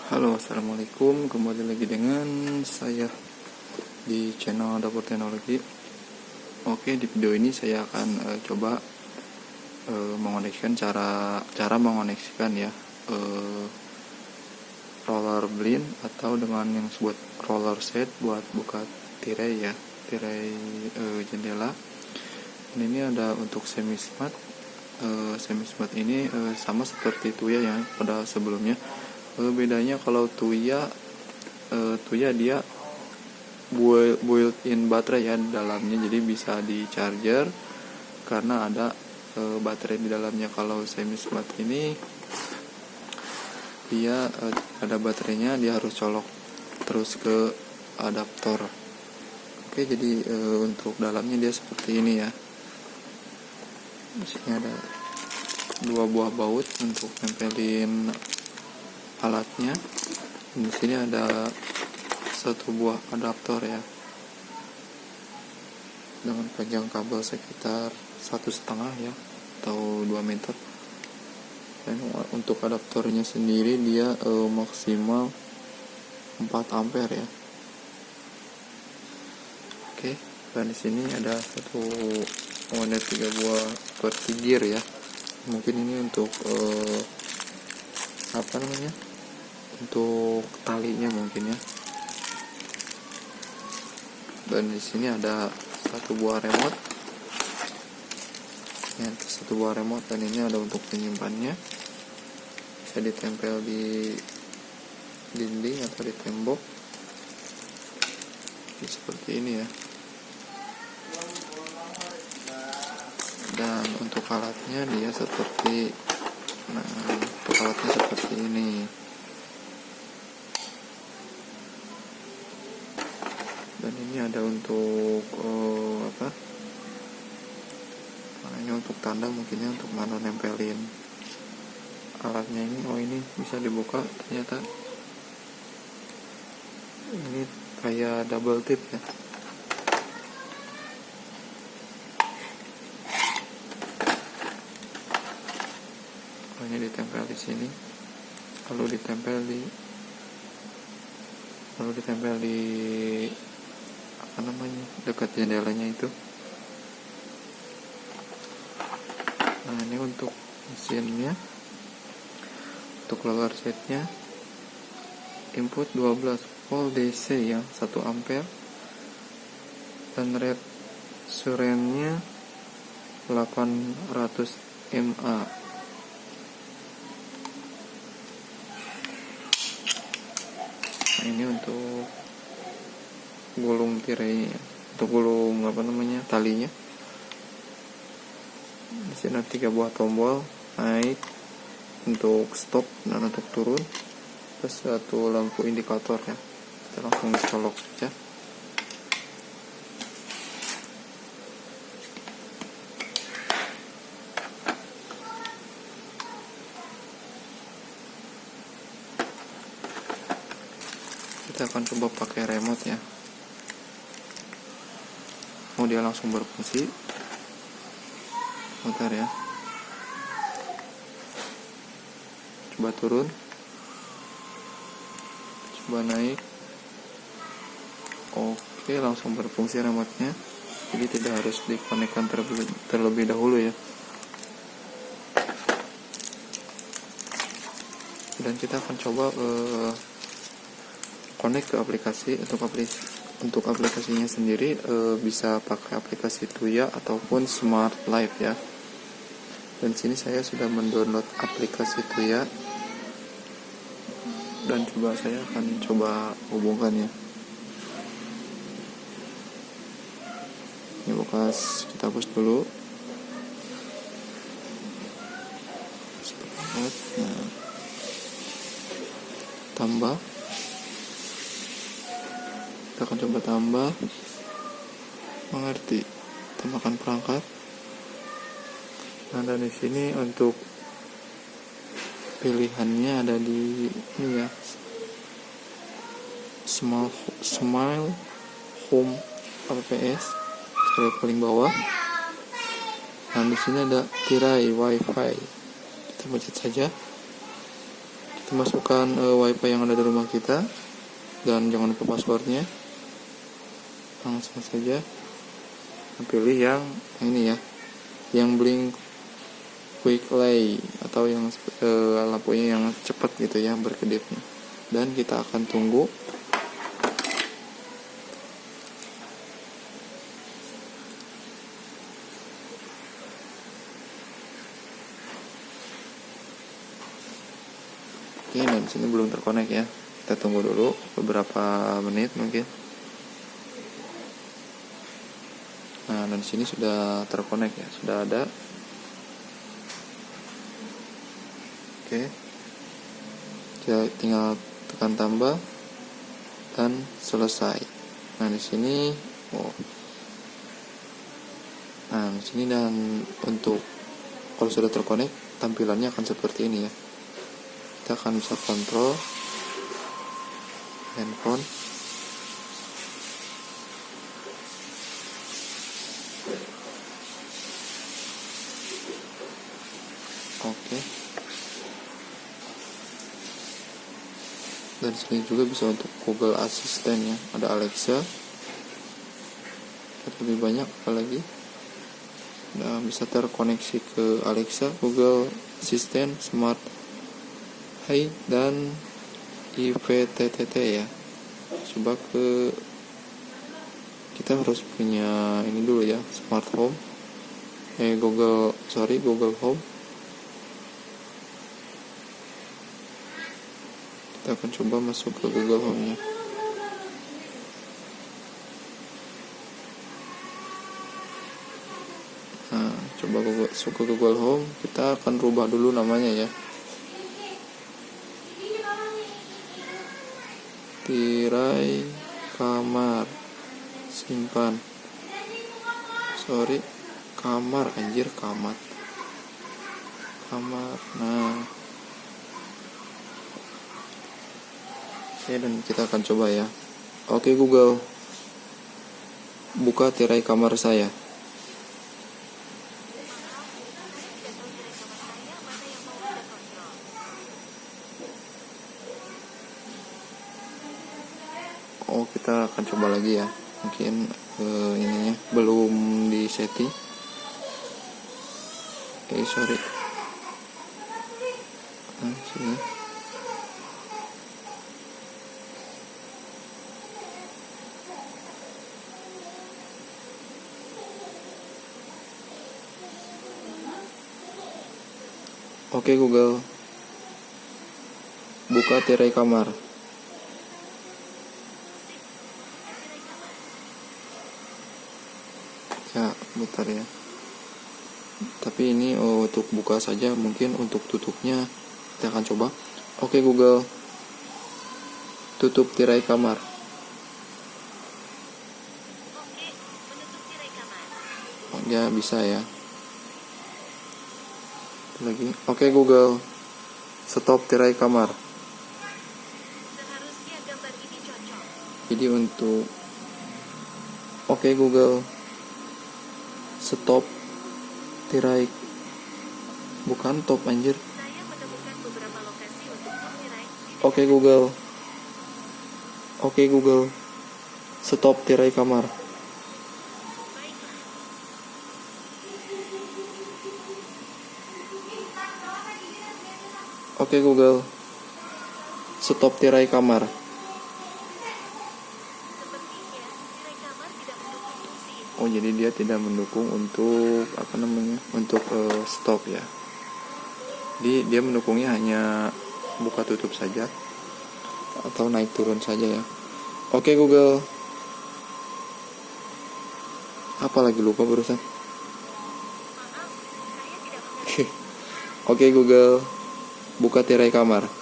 Halo, assalamualaikum. Kembali lagi dengan saya di channel Dapur Teknologi. Oke, di video ini saya akan coba mengoneksikan cara mengoneksikan ya roller blind atau dengan yang disebut roller set buat buka tirai ya, tirai jendela. Dan ini ada untuk semi smart. Semi smart ini sama seperti Tuya ya pada sebelumnya. Bedanya kalau Tuya dia built-in baterai ya di dalamnya, jadi bisa di charger karena ada baterai di dalamnya. Kalau semi smart ini dia ada baterainya, dia harus colok terus ke adaptor. Oke, jadi untuk dalamnya dia seperti ini ya. Di sini ada 2 buah baut untuk nempelin alatnya. Di sini ada 1 buah adaptor ya, dengan panjang kabel sekitar 1,5 ya atau 2 meter. Dan untuk adaptornya sendiri dia maksimal 4 ampere ya. Oke, dan di sini ada 3 buah vertigir ya. Mungkin ini untuk untuk talinya mungkin ya. Dan di sini ada 1 buah remote ya, 1 buah remote, dan ini ada untuk penyimpannya, bisa ditempel di dinding atau di tembok seperti ini ya. Dan untuk alatnya dia seperti ini. Dan ini ada untuk ini untuk tanda mungkinnya untuk mana nempelin alatnya ini. Ini bisa dibuka, ternyata ini kayak double tip ya. Ini ditempel di sini, lalu ditempel di dekat jendelanya itu. Nah, ini untuk mesinnya, untuk lower setnya input 12 volt DC yang 1 ampere, dan rate surroundnya 800 mA. Nah, ini untuk gulung tirainya, untuk gulung talinya. Di sini ada 3 buah tombol naik untuk stop dan untuk turun, plus 1 lampu indikator ya. Kita langsung colok saja. Kita akan coba pakai remote ya. Dia langsung berfungsi. Bentar ya. Coba turun. Coba naik. Oke, langsung berfungsi remote-nya. Jadi tidak harus dikonekkan terlebih dahulu ya. Dan kita akan coba connect ke aplikasi. Untuk aplikasinya sendiri bisa pakai aplikasi Tuya ataupun Smart Life ya. Dan sini saya sudah mendownload aplikasi Tuya, dan saya akan coba hubungkan ya. Ini bekas, kita hapus dulu. Nah, tambah. Kita akan coba tambah, mengerti, tambahkan perangkat. Nah, dan di sini untuk pilihannya ada di ini ya, Smile Home APS, cari paling bawah. Nah, di sini ada tirai WiFi. Kita pencet saja. Kita masukkan wifi yang ada di rumah kita, dan jangan lupa passwordnya. Langsung saja pilih yang ini ya, yang blink quick lay, atau yang lampunya yang cepat gitu ya berkedipnya. Dan kita akan tunggu. Oke, nah di sini belum terkonek ya. Kita tunggu dulu beberapa menit mungkin. Nah, dan di sini sudah terkonek ya, sudah ada. Oke. Kita tinggal tekan tambah dan selesai. Nah, di sini Nah, di sini, dan untuk kalau sudah terkonek tampilannya akan seperti ini ya. Kita akan bisa kontrol handphone. Oke. Dan sini juga bisa untuk Google Assistant ya. Ada Alexa. Lebih banyak apalagi. Nah, bisa terkoneksi ke Alexa, Google Assistant, Smart Hey, dan IPTTT ya. Coba kita harus punya ini dulu ya, Smart Home. Google Home. Kita akan coba masuk ke Google Home-nya. Nah, coba masuk ke Google Home. Kita akan rubah dulu namanya ya. Tirai kamar simpan. Kamar kamar. Nah, oke, dan kita akan coba ya. Oke Google, buka tirai kamar saya. Kita akan coba lagi ya. Mungkin ininya belum di setting. Nah, sini. Oke Google, buka tirai kamar. Ya, bentar ya. Tapi ini untuk buka saja, mungkin untuk tutupnya kita akan coba. Oke Google, tutup tirai kamar. Ya, bisa ya. Lagi. Oke Google, stop tirai kamar. Seharusnya gambar ini cocok. Jadi untuk Oke Google, stop tirai, bukan top anjir. Saya menemukan beberapa lokasi untuk top tirai. Oke Google, stop tirai kamar. Baiklah. Oke Google, stop tirai kamar. Sepertinya tirai kamar tidak mendukung fungsi ini. Oh, jadi dia tidak mendukung untuk untuk stop ya. Jadi dia mendukungnya hanya buka tutup saja atau naik turun saja ya. Oke Google, apa lagi lupa barusan. Maaf, saya tidak mengerti. Oke Google, buka tirai kamar. Oke,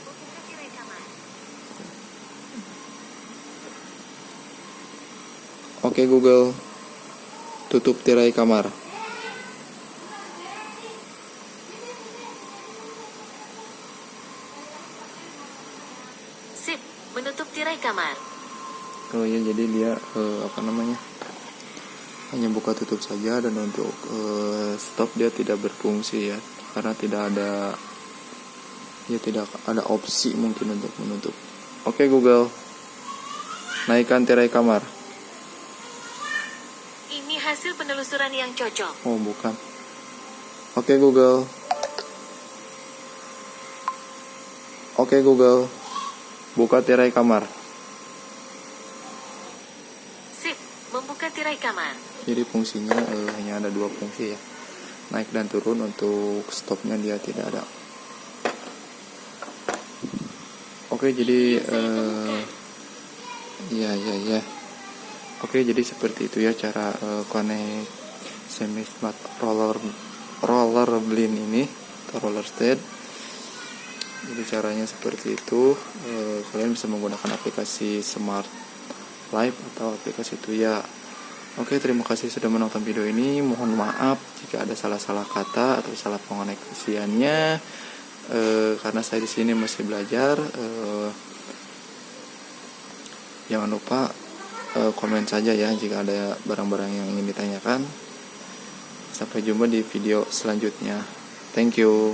buka tirai kamar. Oke Google, tutup tirai kamar. Sip, menutup tirai kamar. Oh iya, jadi dia hanya buka tutup saja, dan untuk stop dia tidak berfungsi ya. karena tidak ada opsi mungkin untuk menutup. Oke Google, naikkan tirai kamar. Ini hasil penelusuran yang cocok. Oh bukan. Oke Google. Oke Google, buka tirai kamar. Sip, membuka tirai kamar. Jadi fungsinya hanya ada dua fungsi ya, naik dan turun. Untuk stopnya dia tidak ada. Oke jadi ya. Oke jadi seperti itu ya cara connect semi smart roller blind ini atau roller stead. Jadi caranya seperti itu. Kalian bisa menggunakan aplikasi Smart Life atau aplikasi Tuya. Oke, terima kasih sudah menonton video ini. Mohon maaf jika ada salah-salah kata atau salah pengoneksiannya. Karena saya di sini masih belajar. Jangan lupa komen saja ya jika ada barang-barang yang ingin ditanyakan. Sampai jumpa di video selanjutnya. Thank you.